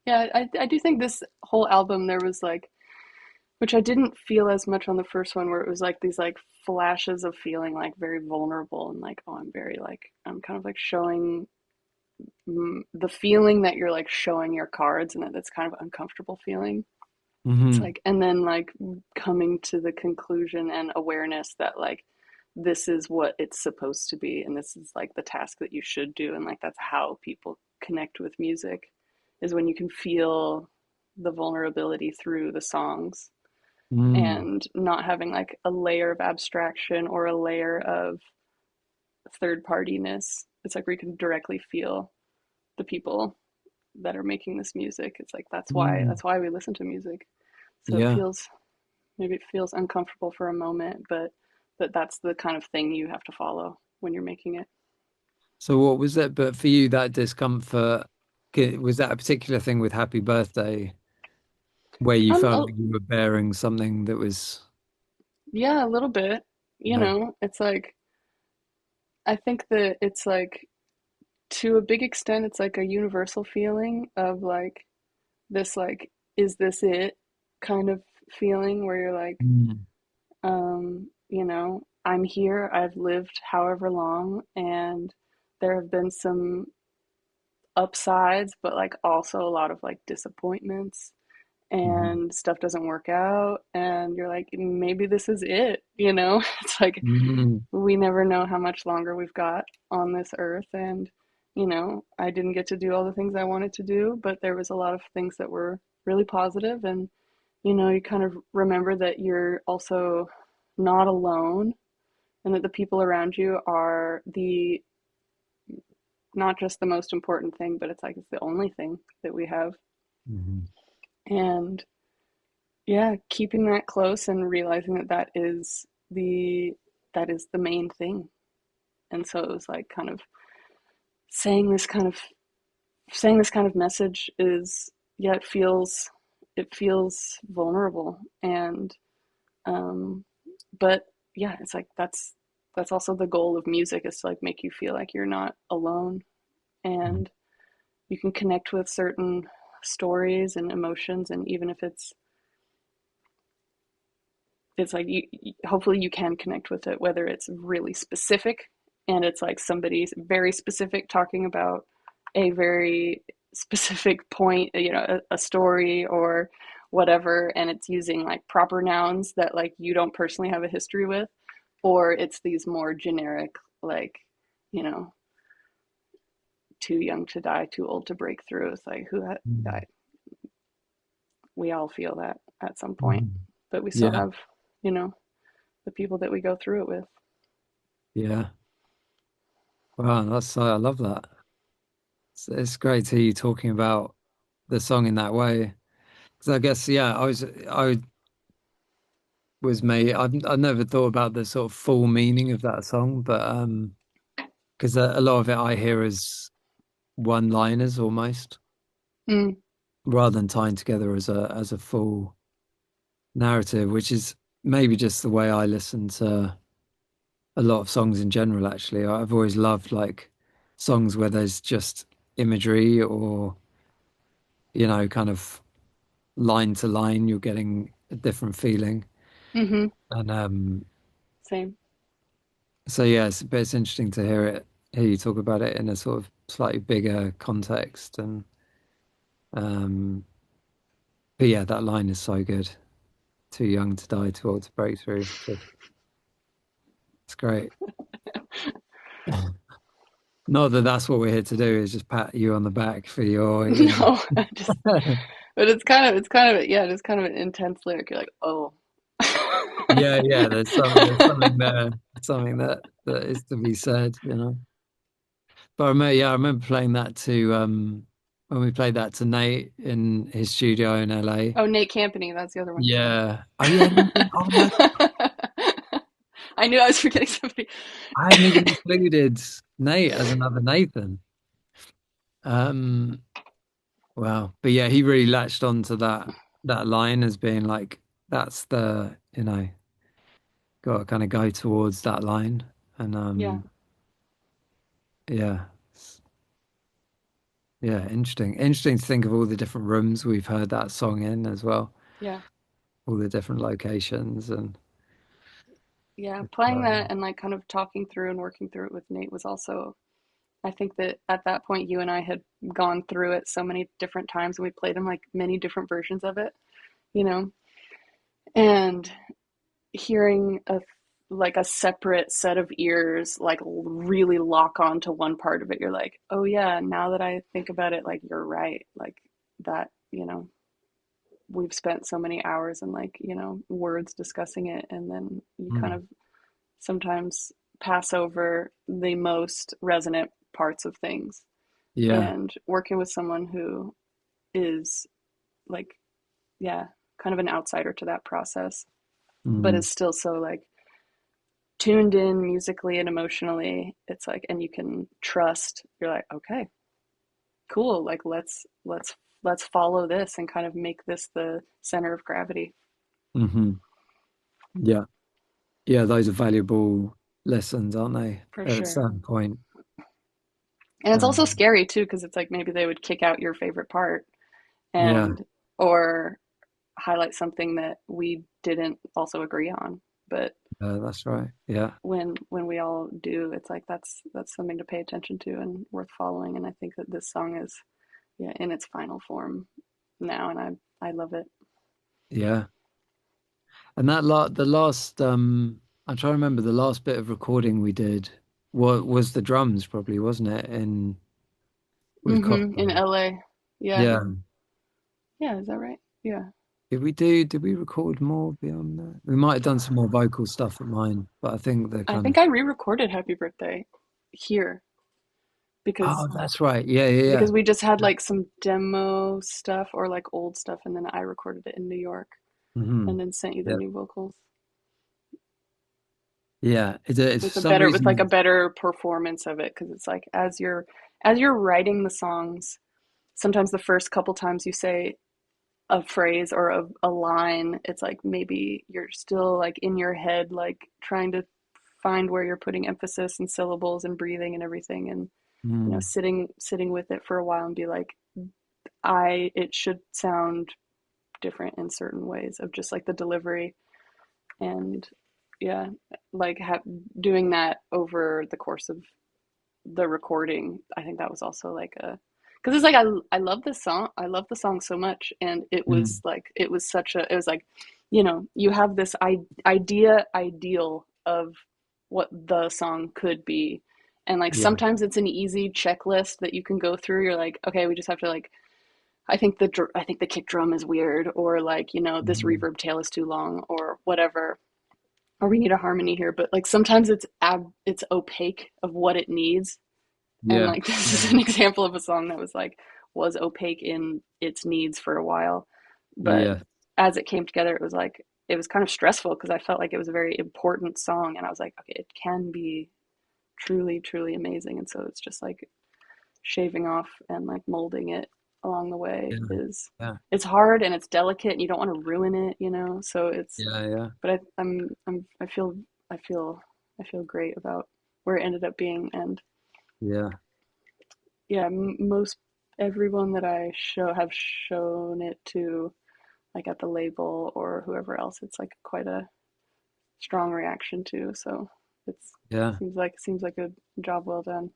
Yeah, I do think this whole album there was like, which I didn't feel as much on the first one, where it was like these like flashes of feeling like very vulnerable and like, oh, I'm very like, I'm kind of like showing the feeling that you're like showing your cards, and that that's kind of uncomfortable feeling. It's Hmm. like, and then like coming to the conclusion and awareness that like this is what it's supposed to be, and this is like the task that you should do, and like that's how people connect with music, is when you can feel the vulnerability through the songs, Mm. and not having like a layer of abstraction or a layer of third partiness. It's like where you can directly feel the people that are making this music. It's like Mm. that's why we listen to music. So it Yeah. feels, maybe it feels uncomfortable for a moment, but that's the kind of thing you have to follow when you're making it. So what was that? But for you, that discomfort, was that a particular thing with Happy Birthday where you felt Oh, like you were bearing something that was, yeah, a little bit. You no. know, it's like I think that it's like, to a big extent it's like a universal feeling of like this, like, is this it kind of feeling, where you're like, Mm. you know, I'm here, I've lived however long, and there have been some upsides, but like also a lot of like disappointments, Mhm. and stuff doesn't work out, and you're like, maybe this is it, you know? It's like Mm. we never know how much longer we've got on this earth, and you know, I didn't get to do all the things I wanted to do, but there was a lot of things that were really positive, and you know, you kind of remember that you're also not alone, and that the people around you are the, not just the most important thing, but it's like it's the only thing that we have. Mhm. And yeah, keeping that close and realizing that the that is the main thing. And so it was like kind of saying this kind of saying this kind of message is, yeah, it feels vulnerable, and um but yeah, it's like that's also the goal of music, is to like make you feel like you're not alone, and you can connect with certain stories and emotions, and even if it's like hopefully you can connect with it, whether it's really specific and it's like somebody's very specific talking about a very specific point, you know, a story or whatever, and it's using like proper nouns that like you don't personally have a history with, or it's these more generic, like, you know, too young to die, too old to break through. It's like Mhm. we all feel that at some point, Mhm. but we still Yeah. have, you know, the people that we go through it with. Yeah. Wow, that's I love that. It's great to hear you talking about the song in that way. Because I guess, yeah, I was made. I've never thought about the sort of full meaning of that song, but because a lot of it I hear as one-liners almost, Mm, rather than tying together as a full narrative, which is maybe just the way I listen to a lot of songs in general, actually. I've always loved like songs where there's just imagery or, kind of line to line, you're getting a different feeling. mm-hmm. And Same. so yeah, but it's interesting to hear you talk about it in a sort of slightly bigger context. And um but yeah, that line is so good. Too young to die, too old to break through. It's great. Not that that's what we're here to do, is just pat you on the back for your, No, I just, but it's kind of, yeah, it's kind of an intense lyric. You're like, oh. Yeah, yeah, there's something there, something that is to be said. But I remember playing that to when we played that to Nate in his studio in LA. Oh, Nate Campany, that's the other one. Sorry. Yeah. Oh yeah, oh no, I knew I was forgetting somebody. I hadn't even included Nate as another Nathan. Um wow. But yeah, he really latched onto that line as being like that's gotta kind of go towards that line. And Yeah. yeah. Yeah, interesting. Interesting to think of all the different rooms we've heard that song in as well, Yeah. all the different locations and Yeah, playing that um, and like kind of talking through and working through it with Nate was also, I think that at that point you and I had gone through it so many different times and we played in like many different versions of it, you know, and hearing a separate set of ears like really lock on to one part of it, you're like, oh yeah, now that I think about it, like you're right, like that, we've spent so many hours and like, words discussing it, and then you kind mm, of sometimes pass over the most resonant parts of things. yeah. And working with someone who is like, yeah, kind of an outsider to that process, but Mm, is still so like tuned in musically and emotionally, it's like, and you can trust, you're like, okay, cool, like let's follow this and kind of make this the center of gravity. hmm. Yeah. Yeah, those are valuable lessons, aren't they? For At sure. some point. And it's also Um, scary too, because it's like maybe they would kick out your favorite part, yeah, and or highlight something that we didn't also agree on. But that's right. Yeah. when we all do, it's like that's something to pay attention to and worth following. And I think that this song is, yeah, in its final form now, and I love it. Yeah. And the last I'm trying to remember the last bit of recording we did. What was the drums probably, wasn't it? In with In Costa. LA. Yeah. Yeah. Yeah, is that right? Yeah. Did we record more beyond that? We might have done some more vocal stuff at mine, but I think the I kind think of I re-recorded Happy Birthday here because oh, that's right. Yeah, yeah, yeah. we just had like some demo stuff or like old stuff, and then I recorded it in New York Hmm. and then sent you the Yeah. new vocals Yeah. It's with for some like a reason. better performance of it, because it's like as you're writing the songs, sometimes the first couple times you say a phrase or a line, it's like maybe you're still like in your head, like trying to find where you're putting emphasis and syllables and breathing and everything, and Mm, sitting with it for a while and be like, I it should sound different in certain ways of just like the delivery. And yeah, like doing that over the course of the recording, I think that was also like a, because it's like I love this song, I love the song so much, and it was mm, like it was such a, it was like, you have this ideal of what the song could be, and like yeah. sometimes it's an easy checklist that you can go through. You're like, okay, we just have to like, I think the kick drum is weird, or like, this Mhm. reverb tail is too long, or whatever, or we need a harmony here. But like sometimes it's opaque of what it needs, and Yeah. like this is Yeah. an example of a song that was opaque in its needs for a while, but Yeah. as it came together, it was like it was kind of stressful because I felt like it was a very important song, and I was like, okay, it can be truly, truly amazing. And so it's just like shaving off and like molding it along the way Yeah. is, Yeah. it's hard and it's delicate and you don't want to ruin it, so it's, Yeah. Yeah. but I feel I feel great about where it ended up being. And Yeah. yeah, most everyone that I have shown it to, like at the label or whoever else, it's like quite a strong reaction to. So it's Yeah. seems like a job well done.